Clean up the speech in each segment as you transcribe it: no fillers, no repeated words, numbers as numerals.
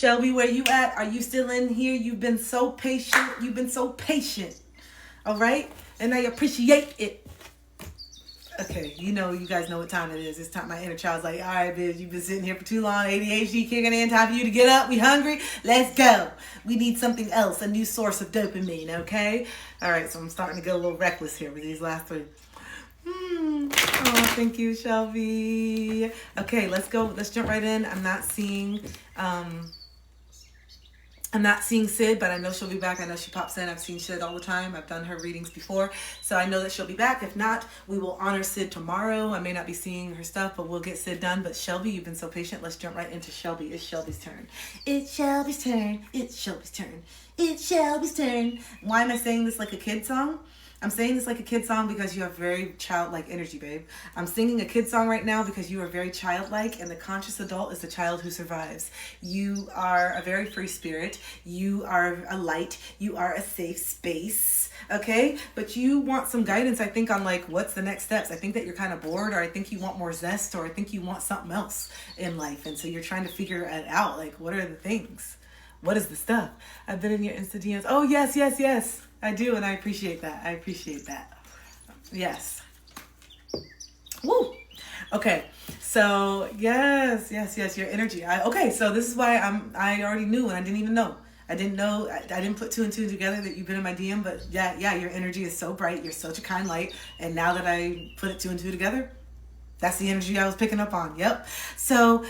Shelby, where you at? Are you still in here? You've been so patient. You've been so patient. All right? And I appreciate it. Okay, you guys know what time it is. It's time. My inner child's like, all right, bitch, you've been sitting here for too long. ADHD kicking in. Time for you to get up. We hungry? Let's go. We need something else, a new source of dopamine, okay? All right, so I'm starting to get a little reckless here with these last three. Oh, thank you, Shelby. Okay, let's go. Let's jump right in. I'm not seeing Sid, but I know she'll be back. I know she pops in. I've seen Sid all the time. I've done her readings before, so I know that she'll be back. If not, we will honor Sid tomorrow. I may not be seeing her stuff, but we'll get Sid done. But Shelby, you've been so patient. Let's jump right into Shelby. It's Shelby's turn. It's Shelby's turn. It's Shelby's turn. It's Shelby's turn. Why am I saying this like a kid song? I'm saying this like a kid song because you have very childlike energy, babe. I'm singing a kid song right now because you are very childlike, and the conscious adult is the child who survives. You are a very free spirit. You are a light. You are a safe space, okay? But you want some guidance, I think, on like what's the next steps. I think that you're kind of bored, or I think you want more zest, or I think you want something else in life. And so you're trying to figure it out. Like, what are the things? What is the stuff? I've been in your Insta DMs. Oh, yes, yes, yes. I do, and I appreciate that. I appreciate that. Yes. Woo. Okay. So, yes, your energy. Okay, so this is why I already knew, and I didn't even know. I didn't know. I didn't put two and two together that you've been in my DM, but yeah, your energy is so bright. You're such a kind light. And now that I put it two and two together, that's the energy I was picking up on. Yep. So,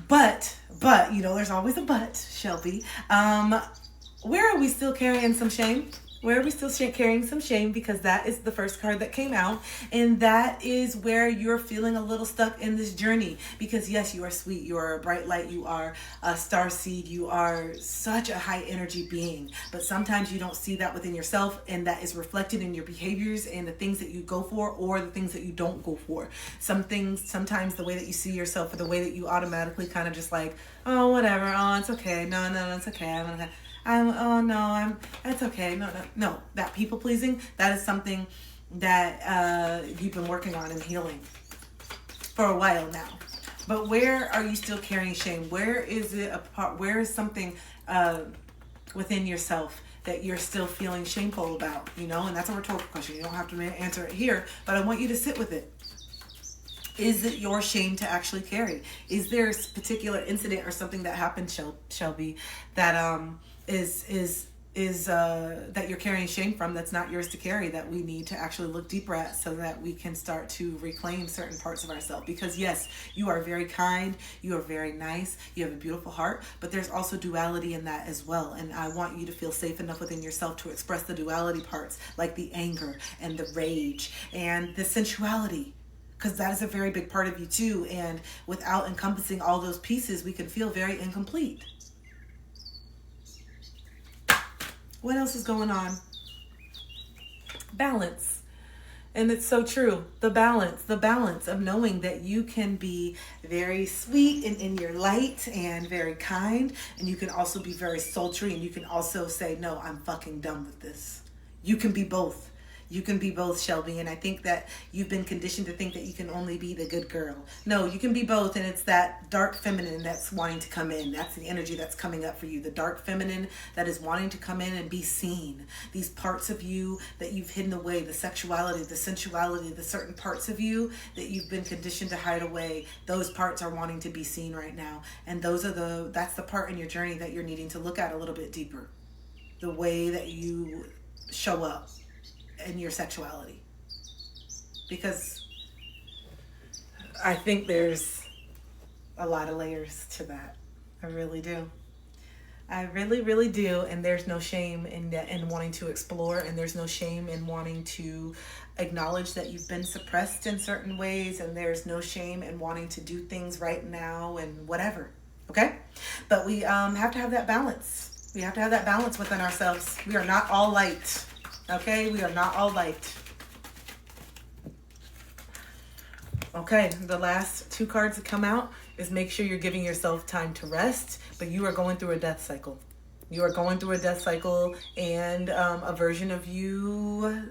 but, there's always a but, Shelby. Where are we still carrying some shame? Where are we still carrying some shame? Because that is the first card that came out. And that is where you're feeling a little stuck in this journey. Because yes, you are sweet. You are a bright light. You are a star seed. You are such a high energy being. But sometimes you don't see that within yourself. And that is reflected in your behaviors and the things that you go for or the things that you don't go for. Sometimes the way that you see yourself or the way that you automatically kind of just like, oh, whatever. Oh, it's okay. No, it's okay. It's okay. No. That people pleasing, that is something that you've been working on and healing for a while now. But where are you still carrying shame? Where is it where is something within yourself that you're still feeling shameful about? And that's a rhetorical question. You don't have to answer it here, but I want you to sit with it. Is it your shame to actually carry? Is there a particular incident or something that happened, Shelby, that is that you're carrying shame from, that's not yours to carry, that we need to actually look deeper at so that we can start to reclaim certain parts of ourselves? Because yes, you are very kind, you are very nice, you have a beautiful heart, but there's also duality in that as well. And I want you to feel safe enough within yourself to express the duality parts, like the anger and the rage and the sensuality, because that is a very big part of you too. And without encompassing all those pieces, we can feel very incomplete. What else is going on? Balance. And it's so true. The balance of knowing that you can be very sweet and in your light and very kind. And you can also be very sultry, and you can also say, no, I'm fucking done with this. You can be both. You can be both, Shelby. And I think that you've been conditioned to think that you can only be the good girl. No, you can be both. And it's that dark feminine that's wanting to come in. That's the energy that's coming up for you. The dark feminine that is wanting to come in and be seen. These parts of you that you've hidden away, the sexuality, the sensuality, the certain parts of you that you've been conditioned to hide away, those parts are wanting to be seen right now. And that's the part in your journey that you're needing to look at a little bit deeper. The way that you show up in your sexuality, because I think there's a lot of layers to that. I really do. I really, really do. And there's no shame in wanting to explore, and there's no shame in wanting to acknowledge that you've been suppressed in certain ways, and there's no shame in wanting to do things right now and whatever. Okay? But we have to have that balance. We have to have that balance within ourselves. We are not all light. Okay, we are not all light. Okay, the last two cards that come out is make sure you're giving yourself time to rest, but you are going through a death cycle. You are going through a death cycle, and a version of you,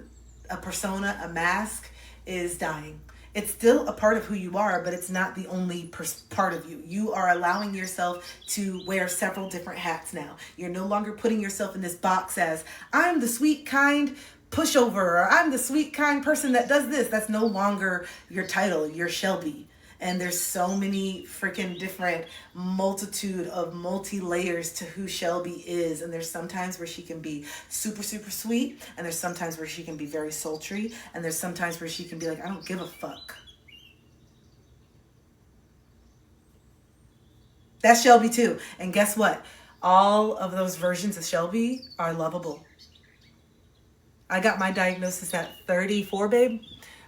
a persona, a mask, is dying. It's still a part of who you are, but it's not the only part of you. You are allowing yourself to wear several different hats now. You're no longer putting yourself in this box as, I'm the sweet, kind pushover, or I'm the sweet, kind person that does this. That's no longer your title. You're Shelby. And there's so many freaking different multitude of multi-layers to who Shelby is. And there's sometimes where she can be super, super sweet. And there's sometimes where she can be very sultry. And there's sometimes where she can be like, I don't give a fuck. That's Shelby too. And guess what? All of those versions of Shelby are lovable. I got my diagnosis at 34, babe.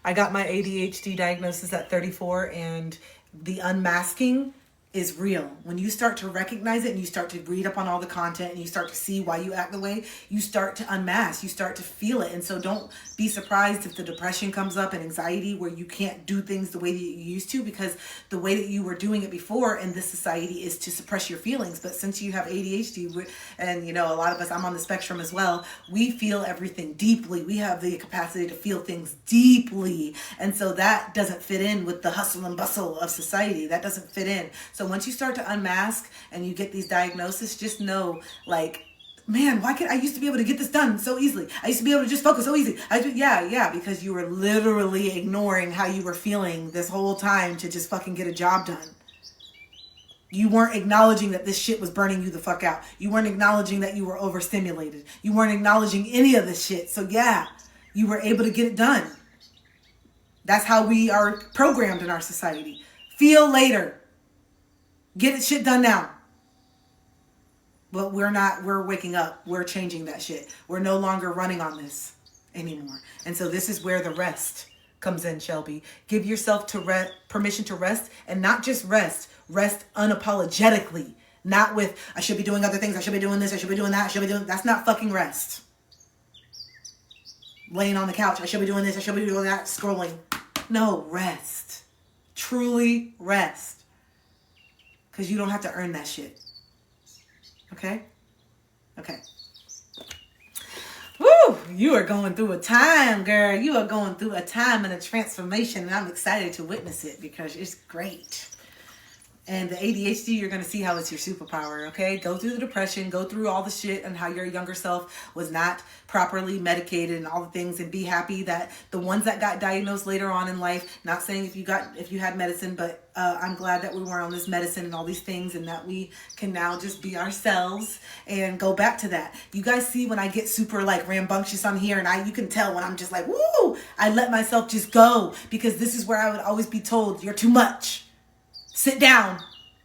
I got my ADHD diagnosis at 34, and the unmasking is real. When you start to recognize it and you start to read up on all the content and you start to see why you act the way, you start to unmask, you start to feel it. And so don't be surprised if the depression comes up and anxiety where you can't do things the way that you used to, because the way that you were doing it before in this society is to suppress your feelings. But since you have ADHD, and you know, a lot of us, I'm on the spectrum as well, we feel everything deeply. We have the capacity to feel things deeply. And so that doesn't fit in with the hustle and bustle of society. That doesn't fit in. So once you start to unmask and you get these diagnoses, just know, like, man, why can't I used to be able to get this done so easily? I used to be able to just focus so easy. Yeah, because you were literally ignoring how you were feeling this whole time to just fucking get a job done. You weren't acknowledging that this shit was burning you the fuck out. You weren't acknowledging that you were overstimulated. You weren't acknowledging any of this shit. So yeah, you were able to get it done. That's how we are programmed in our society. Feel later. Get it shit done now. But we're not, we're waking up. We're changing that shit. We're no longer running on this anymore. And so this is where the rest comes in, Shelby. Give yourself to permission to rest, and not just rest. Rest unapologetically. Not with, I should be doing other things. I should be doing this. I should be doing that. I should be doing, that's not fucking rest. Laying on the couch. I should be doing this. I should be doing that. Scrolling. No, rest. Truly rest. Because you don't have to earn that shit. Okay? Okay. Woo! You are going through a time, girl. You are going through a time and a transformation, and I'm excited to witness it because it's great. And the ADHD, you're going to see how it's your superpower, okay? Go through the depression, go through all the shit and how your younger self was not properly medicated and all the things, and be happy that the ones that got diagnosed later on in life, not saying if you had medicine, but I'm glad that we weren't on this medicine and all these things, and that we can now just be ourselves and go back to that. You guys see when I get super like rambunctious on here, and you can tell when I'm just like, woo, I let myself just go, because this is where I would always be told, you're too much. Sit down.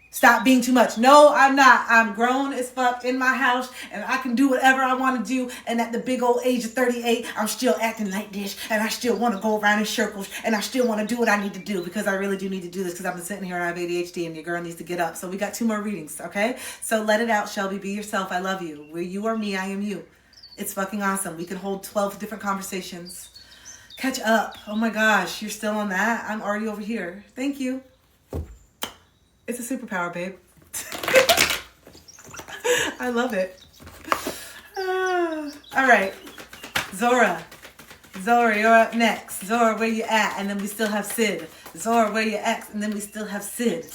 Stop being too much. No, I'm not. I'm grown as fuck in my house, and I can do whatever I want to do. And at the big old age of 38, I'm still acting like this, and I still want to go around in circles, and I still want to do what I need to do, because I really do need to do this, because I've been sitting here and I have ADHD, and your girl needs to get up. So we got 2 more readings, okay? So let it out, Shelby. Be yourself. I love you. Where you are me, I am you. It's fucking awesome. We can hold 12 different conversations. Catch up. Oh my gosh, you're still on that? I'm already over here. Thank you. It's a superpower, babe. I love it. All right. Zora, you're up next. Zora, where you at? And then we still have Sid. Zora, where you at? And then we still have Sid.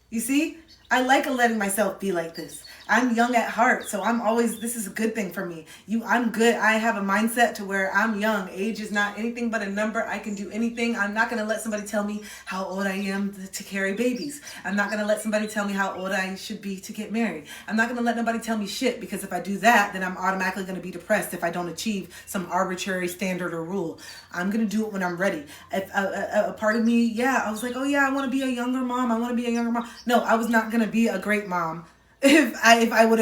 You see? I like letting myself be like this. I'm young at heart, so I'm always, this is a good thing for me. I'm good. I have a mindset to where I'm young. Age is not anything but a number. I can do anything. I'm not going to let somebody tell me how old I am to carry babies. I'm not going to let somebody tell me how old I should be to get married. I'm not going to let nobody tell me shit, because if I do that, then I'm automatically going to be depressed if I don't achieve some arbitrary standard or rule. I'm going to do it when I'm ready. If a part of me, I was like, oh yeah, I want to be a younger mom. I want to be a younger mom. No, I was not going to be a great mom if I would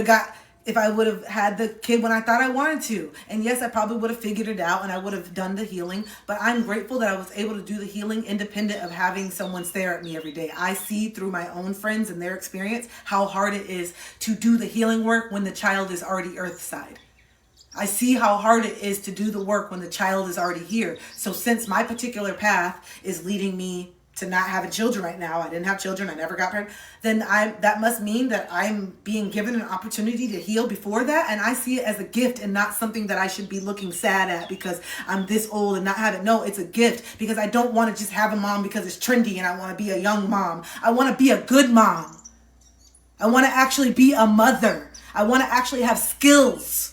have had the kid when I thought I wanted to. And yes, I probably would have figured it out, and I would have done the healing, but I'm grateful that I was able to do the healing independent of having someone stare at me every day. I see through my own friends and their experience how hard it is to do the healing work when the child is already earthside. I see how hard it is to do the work when the child is already here. So since my particular path is leading me to not having children right now. I didn't have children. I never got pregnant. Then that must mean that I'm being given an opportunity to heal before that. And I see it as a gift and not something that I should be looking sad at because I'm this old and not have it. No, it's a gift because I don't want to just have a mom because it's trendy and I want to be a young mom. I want to be a good mom. I want to actually be a mother. I want to actually have skills.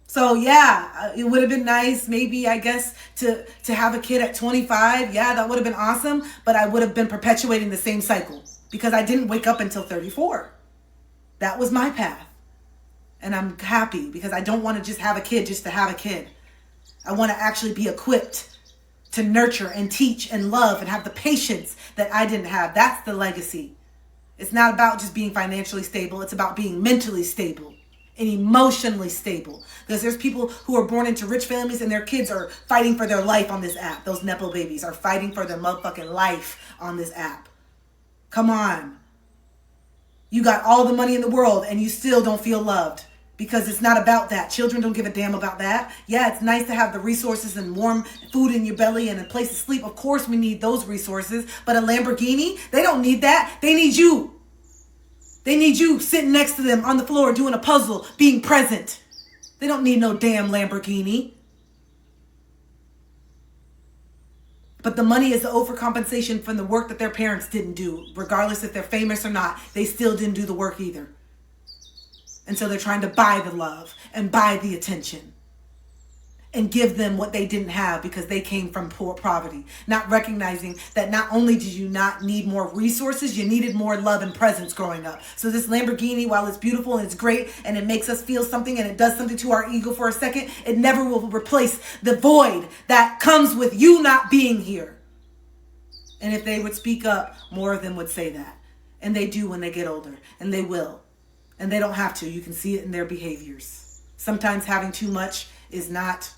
So yeah, it would have been nice maybe, I guess, to have a kid at 25. Yeah, that would have been awesome. But I would have been perpetuating the same cycle because I didn't wake up until 34. That was my path. And I'm happy because I don't want to just have a kid just to have a kid. I want to actually be equipped to nurture and teach and love and have the patience that I didn't have. That's the legacy. It's not about just being financially stable. It's about being mentally stable and emotionally stable. Because there's people who are born into rich families and their kids are fighting for their life on this app. Those Nepo babies are fighting for their motherfucking life on this app. Come on. You got all the money in the world and you still don't feel loved. Because it's not about that. Children don't give a damn about that. Yeah, it's nice to have the resources and warm food in your belly and a place to sleep. Of course we need those resources. But a Lamborghini, they don't need that. They need you. They need you sitting next to them on the floor doing a puzzle, being present. They don't need no damn Lamborghini. But the money is the overcompensation from the work that their parents didn't do. Regardless if they're famous or not, they still didn't do the work either. And so they're trying to buy the love and buy the attention and give them what they didn't have because they came from poor poverty. Not recognizing that not only did you not need more resources, you needed more love and presence growing up. So this Lamborghini, while it's beautiful and it's great and it makes us feel something and it does something to our ego for a second, it never will replace the void that comes with you not being here. And if they would speak up, more of them would say that. And they do when they get older. And they will. And they don't have to. You can see it in their behaviors. Sometimes having too much is not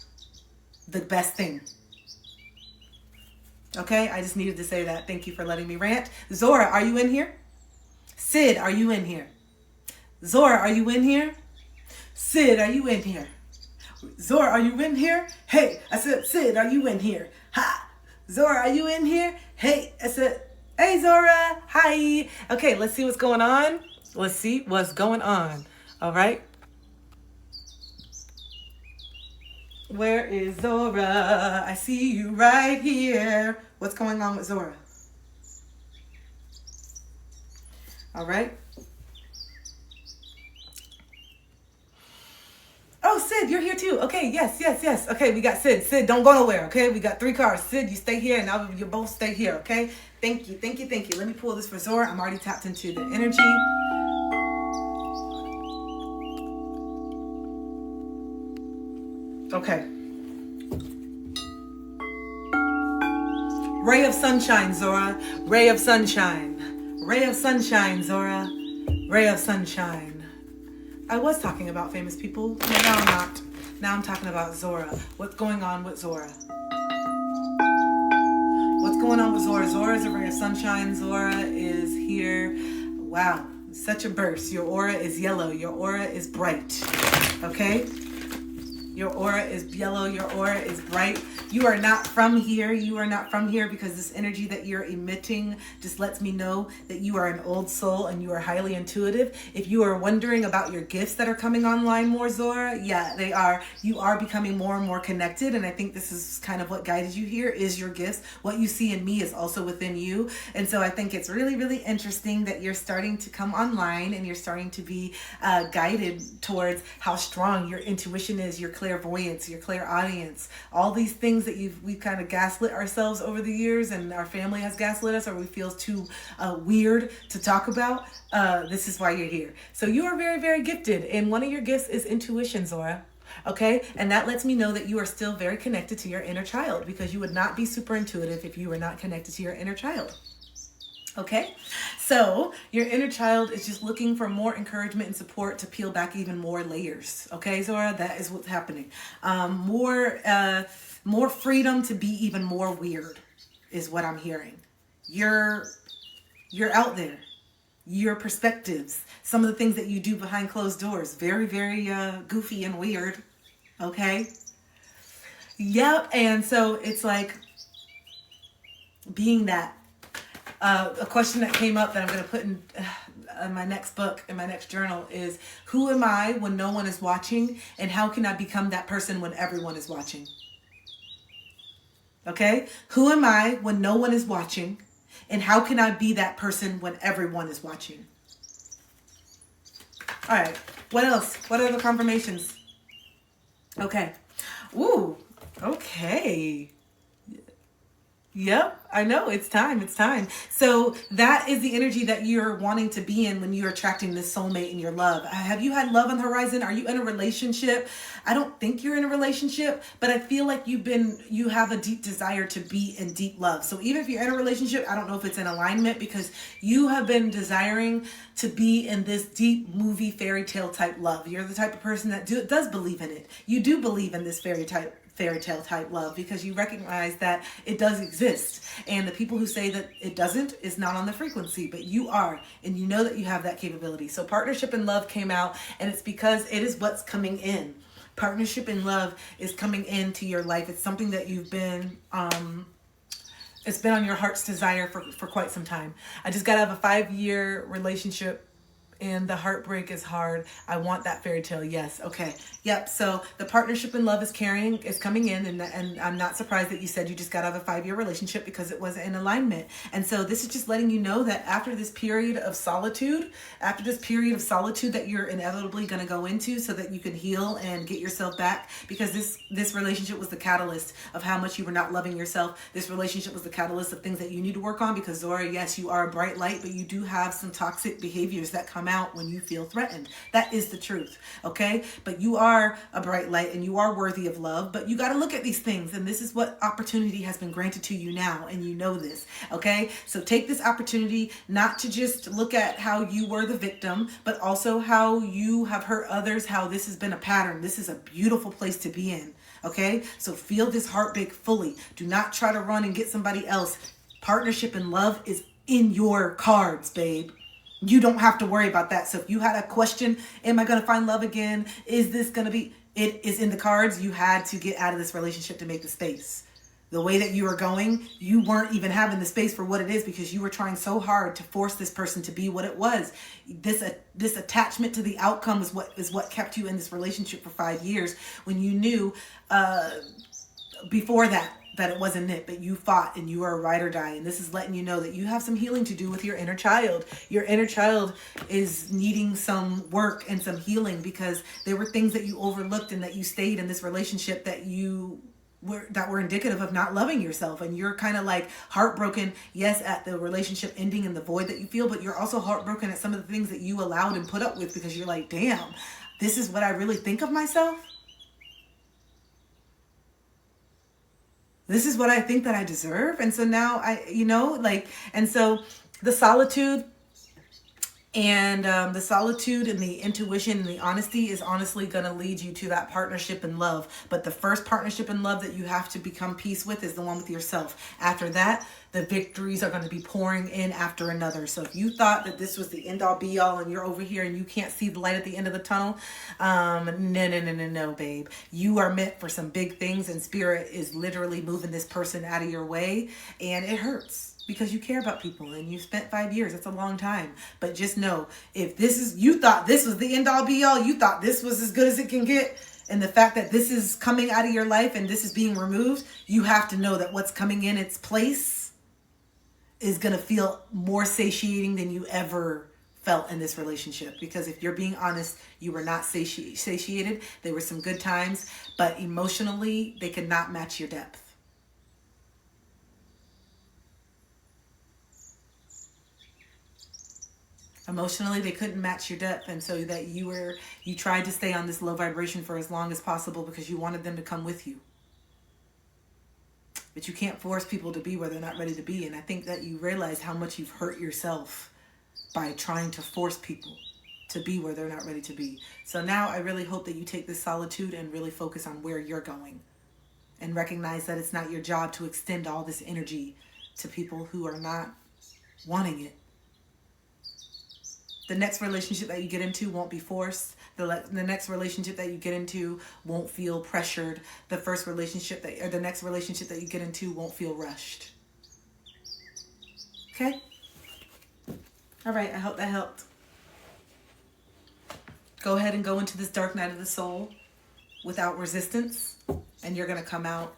the best thing. Okay, I just needed to say that. Thank you for letting me rant. Zora, are you in here? Sid, are you in here? Zora, are you in here? Sid, are you in here? Zora, are you in here? Hey, I said, Sid, are you in here? Ha! Zora, are you in here? Hey, I said, hey, Zora, hi. Okay, let's see what's going on. Let's see what's going on. All right. Where is Zora? I see you right here. What's going on with Zora? All right. Oh, Sid, you're here too. Okay, yes. Okay, we got Sid. Sid, don't go nowhere, okay? We got 3 cars. Sid, you stay here, and now you both stay here, okay? Thank you. Let me pull this for Zora. I'm already tapped into the energy. Okay. Ray of sunshine, Zora. Ray of sunshine. Ray of sunshine, Zora. Ray of sunshine. I was talking about famous people, but now I'm not. Now I'm talking about Zora. What's going on with Zora? What's going on with Zora? Zora is a ray of sunshine. Zora is here. Wow, such a burst. Your aura is yellow. Your aura is bright. Okay? Your aura is yellow. Your aura is bright. You are not from here. You are not from here because this energy that you're emitting just lets me know that you are an old soul and you are highly intuitive. If you are wondering about your gifts that are coming online more, Zora, yeah, they are. You are becoming more and more connected. And I think this is kind of what guided you here is your gifts. What you see in me is also within you. And so I think it's really, really interesting that you're starting to come online and you're starting to be guided towards how strong your intuition is, your clairvoyance, your clairaudience, all these things that we've kind of gaslit ourselves over the years and our family has gaslit us or we feel too weird to talk about. This is why you're here. So you are very, very gifted. And one of your gifts is intuition, Zora. Okay. And that lets me know that you are still very connected to your inner child because you would not be super intuitive if you were not connected to your inner child. Okay, so your inner child is just looking for more encouragement and support to peel back even more layers. Okay, Zora, that is what's happening. More freedom to be even more weird is what I'm hearing. You're out there. Your perspectives, some of the things that you do behind closed doors, very, very goofy and weird. Okay. Yep. And so it's like being that. A question that came up that I'm going to put in my next book, in my next journal, is who am I when no one is watching, and how can I become that person when everyone is watching? Okay? Who am I when no one is watching, and how can I be that person when everyone is watching? All right. What else? What are the confirmations? Okay. Ooh. Okay. Yep, I know. It's time. It's time. So that is the energy that you're wanting to be in when you're attracting this soulmate in your love. Have you had love on the horizon? Are you in a relationship? I don't think you're in a relationship, but I feel like you have a deep desire to be in deep love. So even if you're in a relationship, I don't know if it's in alignment, because you have been desiring to be in this deep movie fairy tale type love. You're the type of person that does believe in it. You do believe in this fairy tale type love, because you recognize that it does exist, and the people who say that it doesn't is not on the frequency, but you are, and you know that you have that capability. So partnership and love came out, and it's because it is what's coming in. Partnership and love is coming into your life. It's something that you've been it's been on your heart's desire for quite some time. I just got out of a 5-year relationship, and the heartbreak is hard. I want that fairy tale. Yes. Okay. Yep. So the partnership in love is coming in, and I'm not surprised that you said you just got out of a 5-year relationship, because it wasn't in alignment. And so this is just letting you know that after this period of solitude, that you're inevitably going to go into, so that you can heal and get yourself back, because this relationship was the catalyst of how much you were not loving yourself. This relationship was the catalyst of things that you need to work on, because Zora, yes, you are a bright light, but you do have some toxic behaviors that come out when you feel threatened. That is the truth. Okay. But you are a bright light, and you are worthy of love, but you got to look at these things. And this is what opportunity has been granted to you now. And you know this. Okay. So take this opportunity not to just look at how you were the victim, but also how you have hurt others, how this has been a pattern. This is a beautiful place to be in. Okay. So feel this heartbreak fully. Do not try to run and get somebody else. Partnership and love is in your cards, babe. You don't have to worry about that. So if you had a question, am I going to find love again? Is this going to be, it is in the cards. You had to get out of this relationship to make the space. The way that you were going, you weren't even having the space for what it is, because you were trying so hard to force this person to be what it was. This attachment to the outcome is what kept you in this relationship for 5 years, when you knew before that it wasn't it, but you fought, and you are a ride or die. And this is letting you know that you have some healing to do with your inner child. Your inner child is needing some work and some healing, because there were things that you overlooked and that you stayed in this relationship that were indicative of not loving yourself. And you're kind of like heartbroken, yes, at the relationship ending and the void that you feel, but you're also heartbroken at some of the things that you allowed and put up with, because you're like, damn, this is what I really think of myself. This is what I think that I deserve. And so now and so the solitude and the intuition and the honesty is honestly going to lead you to that partnership in love. But the first partnership in love that you have to become peace with is the one with yourself. After that, the victories are going to be pouring in after another. So if you thought that this was the end all be all, and you're over here and you can't see the light at the end of the tunnel, no, babe. You are meant for some big things, and spirit is literally moving this person out of your way, and it hurts. Because you care about people, and you spent 5 years. That's a long time. But just know, if you thought this was the end all be all, you thought this was as good as it can get, and the fact that this is coming out of your life and this is being removed, you have to know that what's coming in its place is going to feel more satiating than you ever felt in this relationship. Because if you're being honest, you were not satiated. There were some good times, but emotionally, they could not match your depth. Emotionally, they couldn't match your depth, and so that you tried to stay on this low vibration for as long as possible, because you wanted them to come with you. But you can't force people to be where they're not ready to be, and I think that you realize how much you've hurt yourself by trying to force people to be where they're not ready to be. So now I really hope that you take this solitude and really focus on where you're going, and recognize that it's not your job to extend all this energy to people who are not wanting it. The next relationship that you get into won't be forced. The next relationship that you get into won't feel pressured. The next relationship that you get into won't feel rushed. Okay? All right, I hope that helped. Go ahead and go into this dark night of the soul without resistance, and you're going to come out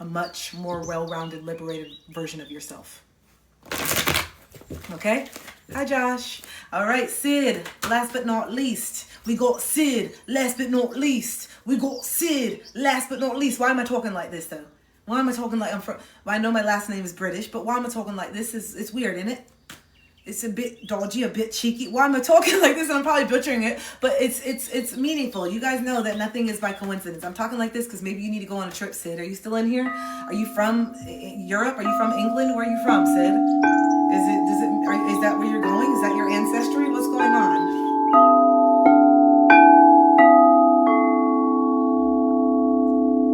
a much more well-rounded, liberated version of yourself. Okay? Hi, Josh. All right, Sid, last but not least. We got Sid, last but not least. We got Sid, last but not least. Why am I talking like this, though? Why am I talking like I'm from... Well, I know my last name is British, but why am I talking like this? It's weird, isn't it? It's a bit dodgy, a bit cheeky. Why am I talking like this? I'm probably butchering it, but it's meaningful. You guys know that nothing is by coincidence. I'm talking like this because maybe you need to go on a trip, Sid. Are you still in here? Are you from Europe? Are you from England? Where are you from, Sid? Is that where you're going? Is that your ancestry? What's going on?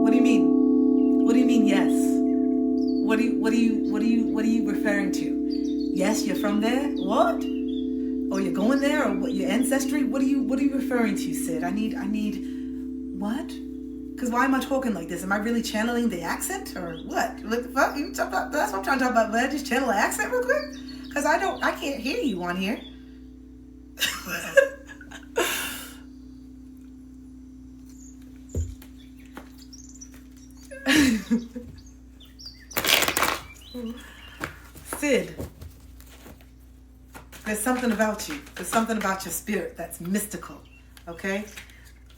What do you mean? What do you mean, yes? What are you referring to? Yes, you're from there? What? Oh, you're going there? Or what, your ancestry? What are you referring to, Sid? I need what? Because why am I talking like this? Am I really channeling the accent? Or what? What the fuck? That's what I'm trying to talk about. But I just channel the accent real quick? Because I can't hear you on here. Sid, there's something about you. There's something about your spirit that's mystical, okay?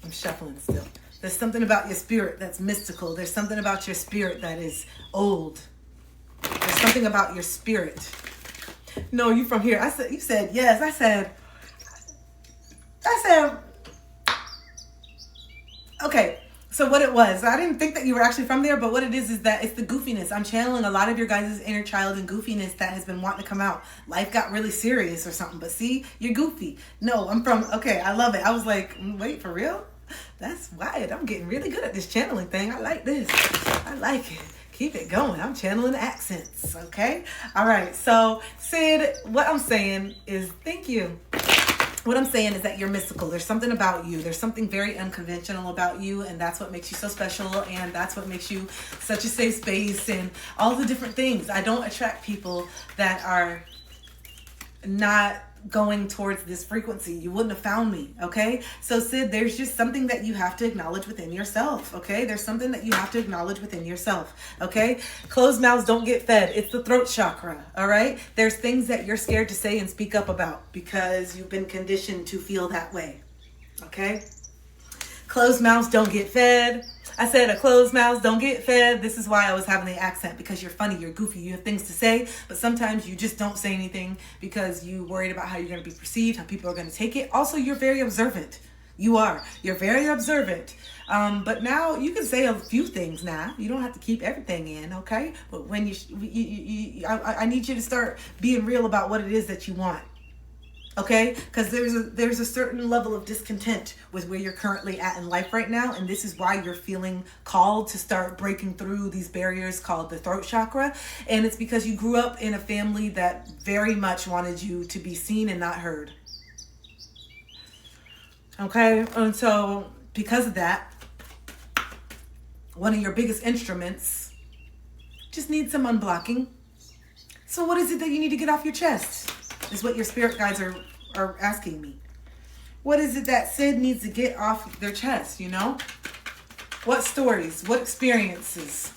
I'm shuffling still. There's something about your spirit that's mystical. There's something about your spirit that is old. There's something about your spirit. No, you from here. You said yes. I said, okay. So what it was, I didn't think that you were actually from there, but what it is that it's the goofiness. I'm channeling a lot of your guys' inner child and goofiness that has been wanting to come out. Life got really serious or something, but see, you're goofy. No, I'm from, okay, I love it. I was like, wait, for real? That's wild. I'm getting really good at this channeling thing. I like this. I like it. Keep it going. I'm channeling accents, okay? All right, so Sid, what I'm saying is thank you. What I'm saying is that you're mystical. There's something about you. There's something very unconventional about you, and that's what makes you so special, and that's what makes you such a safe space, and all the different things. I don't attract people that are not going towards this frequency. You wouldn't have found me, okay? So Sid, there's just something that you have to acknowledge within yourself, okay? There's something that you have to acknowledge within yourself, okay? Closed mouths don't get fed. It's the throat chakra, all right? There's things that you're scared to say and speak up about because you've been conditioned to feel that way, okay? Closed mouths don't get fed. I said a closed mouths don't get fed. This is why I was having the accent, because you're funny, you're goofy, you have things to say, but sometimes you just don't say anything because you're worried about how you're going to be perceived, how people are going to take it. Also, you're very observant. You're very observant. But now you can say a few things now. You don't have to keep everything in, okay? But when I need you to start being real about what it is that you want. Okay, because there's a certain level of discontent with where you're currently at in life right now, and this is why you're feeling called to start breaking through these barriers called the throat chakra. And it's because you grew up in a family that very much wanted you to be seen and not heard. Okay, and so because of that, one of your biggest instruments just needs some unblocking. So what is it that you need to get off your chest? Is what your spirit guides are asking me. What is it that Sid needs to get off their chest, you know? What stories? What experiences?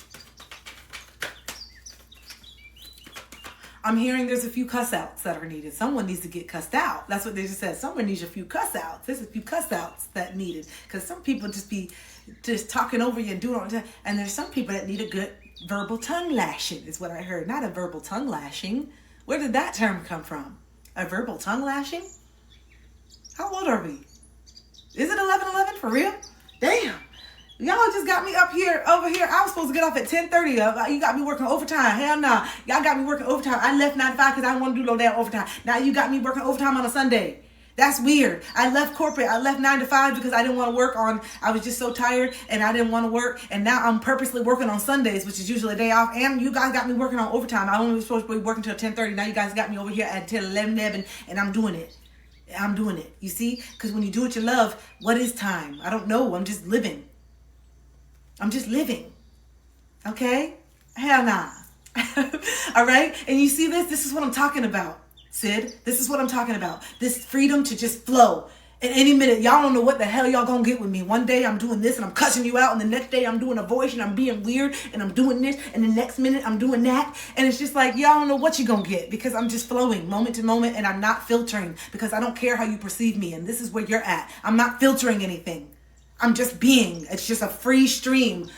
I'm hearing there's a few cuss outs that are needed. Someone needs to get cussed out. That's what they just said. Someone needs a few cuss outs. There's a few cuss outs that needed. Because some people just be just talking over you and doing all the time. And there's some people that need a good verbal tongue lashing, is what I heard. Not a verbal tongue lashing. Where did that term come from? A verbal tongue lashing? How old are we? Is it 11:11 for real? Damn. Y'all just got me over here. I was supposed to get off at 10:30. You got me working overtime. Hell nah. Y'all got me working overtime. I left 9 to 5 because I didn't want to do no damn overtime. Now you got me working overtime on a Sunday. That's weird. I left corporate. I left 9 to 5 because I didn't want to work I was just so tired and I didn't want to work. And now I'm purposely working on Sundays, which is usually a day off. And you guys got me working on overtime. I only was supposed to be working till 10:30. Now you guys got me over here at 11 and I'm doing it. I'm doing it. You see? Because when you do what you love, what is time? I don't know. I'm just living. I'm just living. Okay? Hell nah. All right? And you see this? This is what I'm talking about, Sid. This is what I'm talking about. This freedom to just flow. At any minute, y'all don't know what the hell y'all gonna get with me. One day I'm doing this and I'm cussing you out, and the next day I'm doing a voice and I'm being weird and I'm doing this, and the next minute I'm doing that. And it's just like, y'all don't know what you're gonna get, because I'm just flowing moment to moment and I'm not filtering, because I don't care how you perceive me. And this is where you're at. I'm not filtering anything. I'm just being. It's just a free stream.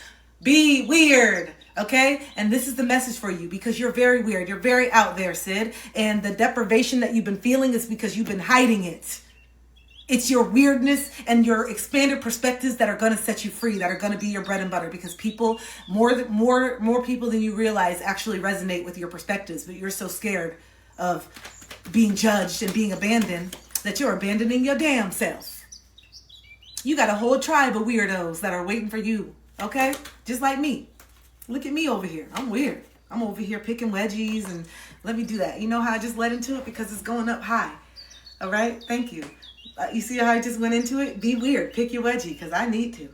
Be weird. Okay? And this is the message for you, because you're very weird. You're very out there, Sid. And the deprivation that you've been feeling is because you've been hiding it. It's your weirdness and your expanded perspectives that are going to set you free, that are going to be your bread and butter, because people, more people than you realize actually resonate with your perspectives, but you're so scared of being judged and being abandoned that you're abandoning your damn self. You got a whole tribe of weirdos that are waiting for you, okay? Just like me. Look at me over here. I'm weird. I'm over here picking wedgies, and let me do that. You know how I just led into it? Because it's going up high. All right? Thank you. You see how I just went into it? Be weird. Pick your wedgie, because I need to.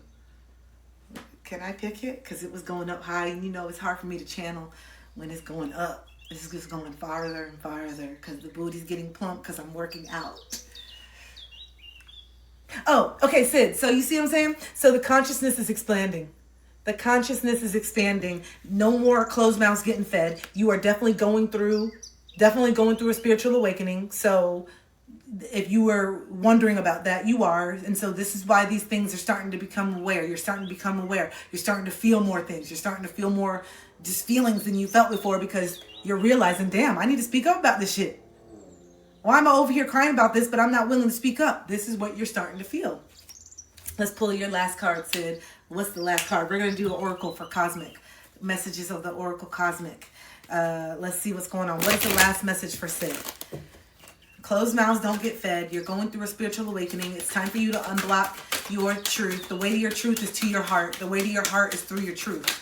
Can I pick it? Because it was going up high, and you know it's hard for me to channel when it's going up. It's just going farther and farther because the booty's getting plump because I'm working out. Oh, okay, Sid. So you see what I'm saying? So the consciousness is expanding. The consciousness is expanding. No more closed mouths getting fed. You are definitely going through a spiritual awakening. So if you were wondering about that, you are. And so this is why these things are starting to become aware. You're starting to become aware. You're starting to feel more things. You're starting to feel more just feelings than you felt before, because you're realizing, damn, I need to speak up about this shit. Why am I over here crying about this, but I'm not willing to speak up? This is what you're starting to feel. Let's pull your last card, Sid. What's the last card? We're going to do an oracle for cosmic. Messages of the oracle cosmic. Let's see what's going on. What is the last message for Sid? Closed mouths don't get fed. You're going through a spiritual awakening. It's time for you to unblock your truth. The way to your truth is to your heart. The way to your heart is through your truth.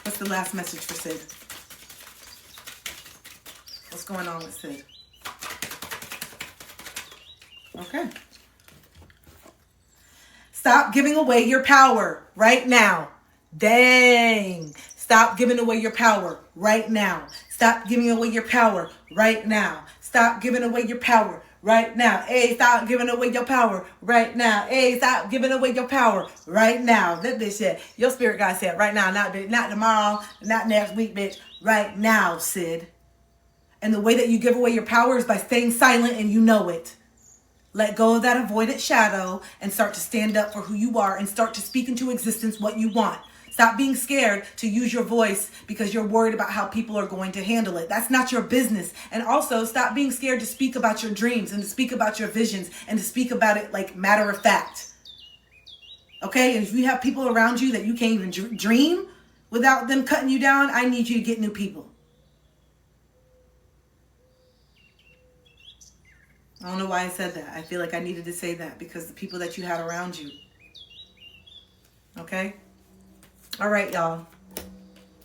What's the last message for Sid? What's going on with Sid? Okay. Stop giving away your power right now. Dang. Stop giving away your power right now. Stop giving away your power right now. Stop giving away your power right now. Hey, stop giving away your power right now. Hey, stop giving away your power right now. That bitch said, your spirit guy said right now, not tomorrow, not next week, bitch. Right now, Sid. And the way that you give away your power is by staying silent, and you know it. Let go of that avoidant shadow and start to stand up for who you are and start to speak into existence what you want. Stop being scared to use your voice because you're worried about how people are going to handle it. That's not your business. And also stop being scared to speak about your dreams and to speak about your visions and to speak about it like matter of fact. Okay? And if you have people around you that you can't even dream without them cutting you down, I need you to get new people. I don't know why I said that. I feel like I needed to say that because the people that you had around you. Okay? All right, y'all.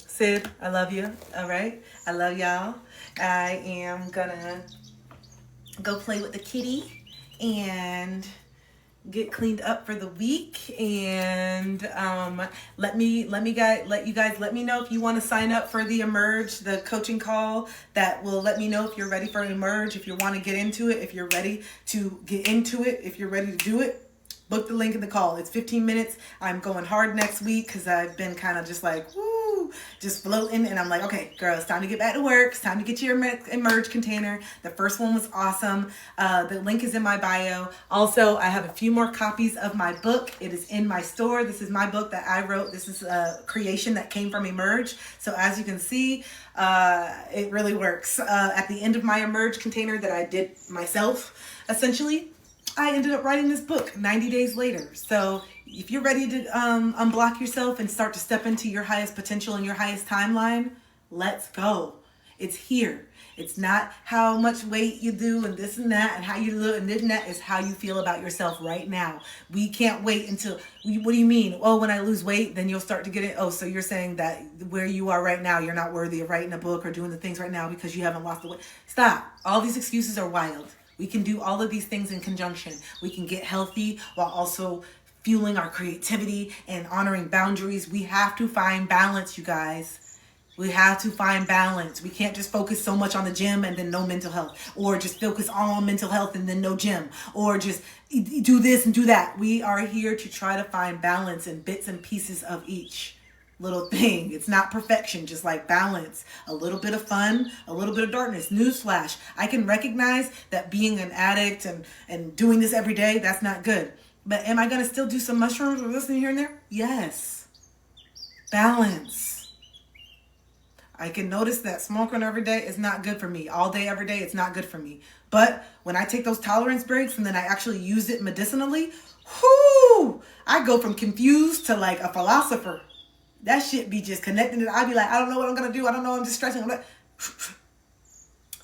Sid, I love you. All right? I love y'all. I am gonna go play with the kitty and get cleaned up for the week, and let you guys let me know if you want to sign up for the Emerge, the coaching call that will let me know if you're ready for Emerge, if you want to get into it, if you're ready to get into it, if you're ready to do it. Book the link in the call. It's 15 minutes. I'm going hard next week because I've been kind of just like, woo, just floating. And I'm like, okay, girl, it's time to get back to work. It's time to get your Emerge container. The first one was awesome. The link is in my bio. Also, I have a few more copies of my book. It is in my store. This is my book that I wrote. This is a creation that came from Emerge. So as you can see, it really works. At the end of my Emerge container that I did myself, essentially, I ended up writing this book 90 days later. So if you're ready to unblock yourself and start to step into your highest potential and your highest timeline, let's go. It's here. It's not how much weight you do and this and that and how you look and this and that. It's how you feel about yourself right now. We can't wait until, what do you mean? Oh, when I lose weight, then you'll start to get it. Oh, so you're saying that where you are right now, you're not worthy of writing a book or doing the things right now because you haven't lost the weight. Stop. All these excuses are wild. We can do all of these things in conjunction. We can get healthy while also fueling our creativity and honoring boundaries. We have to find balance, you guys. We have to find balance. We can't just focus so much on the gym and then no mental health, or just focus all on mental health and then no gym, or just do this and do that. We are here to try to find balance in bits and pieces of each little thing. It's not perfection, just like balance. A little bit of fun, a little bit of darkness. Newsflash, I can recognize that being an addict and doing this every day, that's not good. But am I going to still do some mushrooms or listen here and there? Yes. Balance. I can notice that smoking every day is not good for me. All day, every day, it's not good for me. But when I take those tolerance breaks and then I actually use it medicinally, whoo, I go from confused to like a philosopher. That shit be just connecting. I be like, I don't know what I'm going to do. I don't know. I'm just stressing. I'm like,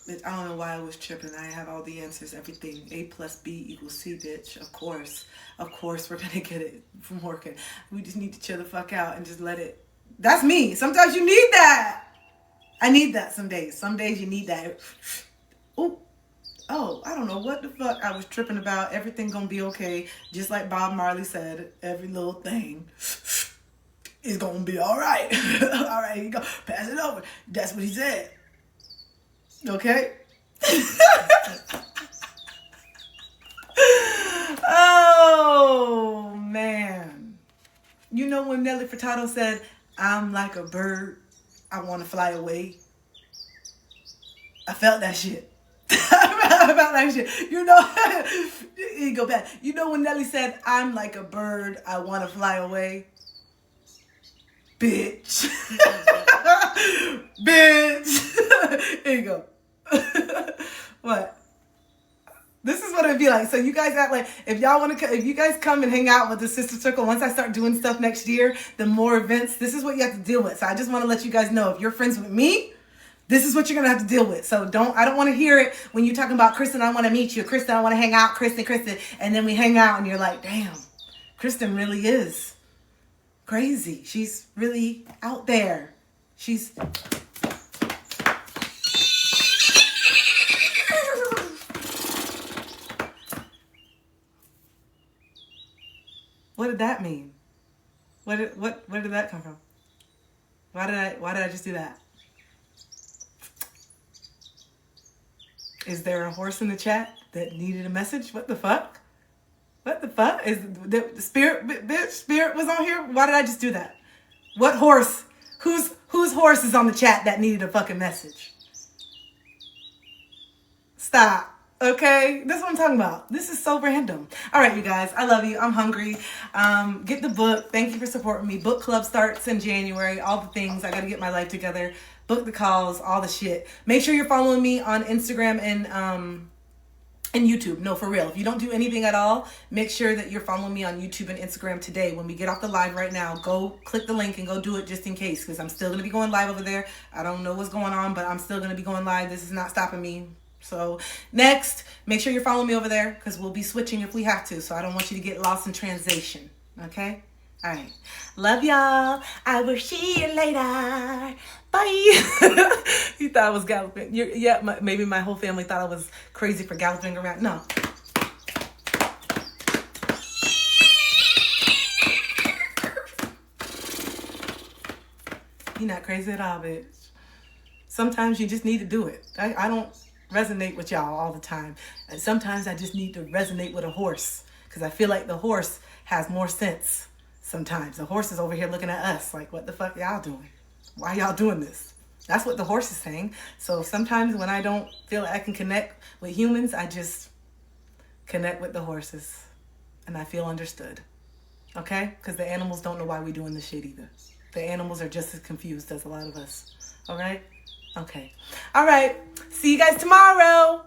bitch, I don't know why I was tripping. I have all the answers, everything. A plus B equals C, bitch. Of course. Of course we're going to get it from working. We just need to chill the fuck out and just let it. That's me. Sometimes you need that. I need that some days. Some days you need that. Oh, I don't know what the fuck I was tripping about. Everything gonna be okay. Just like Bob Marley said, every little thing is gonna be all right. All right, you go. Pass it over. That's what he said. Okay? Oh, man. You know when Nelly Furtado said, I'm like a bird, I want to fly away. I felt that shit. I felt that shit. You know, you go back. You know when Nelly said, I'm like a bird, I want to fly away? Bitch. Bitch. Here you go. What? This is what it'd be like. So you guys act like, if y'all want to, if you guys come and hang out with the Sister Circle, once I start doing stuff next year, the more events, this is what you have to deal with. So I just want to let you guys know, if you're friends with me, this is what you're going to have to deal with. So I don't want to hear it when you're talking about Kristen, I want to meet you. Kristen, I want to hang out. Kristen. And then we hang out and you're like, damn, Kristen really is crazy. She's really out there. She's... What did that mean? Where did that come from? Why did I just do that? Is there a horse in the chat that needed a message? What the fuck? What the fuck? Is the spirit, bitch, spirit was on here? Why did I just do that? What horse? Whose horse is on the chat that needed a fucking message? Stop. Okay, that's what I'm talking about. This is so random. All right, you guys, I love you. I'm hungry. Get the book. Thank you for supporting me. Book club starts in January. All the things. I got to get my life together. Book the calls. All the shit. Make sure you're following me on Instagram and YouTube. No, for real. If you don't do anything at all, make sure that you're following me on YouTube and Instagram today. When we get off the live right now, go click the link and go do it just in case, because I'm still going to be going live over there. I don't know what's going on, but I'm still going to be going live. This is not stopping me. So next, make sure you're following me over there, because we'll be switching if we have to. So I don't want you to get lost in translation. Okay? All right. Love y'all. I will see you later. Bye. You thought I was galloping. Maybe my whole family thought I was crazy for galloping around. No. You're not crazy at all, bitch. Sometimes you just need to do it. I don't resonate with y'all all the time. And sometimes I just need to resonate with a horse, because I feel like the horse has more sense sometimes. The horse is over here looking at us like, what the fuck y'all doing? Why y'all doing this? That's what the horse is saying. So sometimes when I don't feel like I can connect with humans, I just connect with the horses and I feel understood. Okay? Because the animals don't know why we're doing this shit either. The animals are just as confused as a lot of us. All right? Okay. All right. See you guys tomorrow.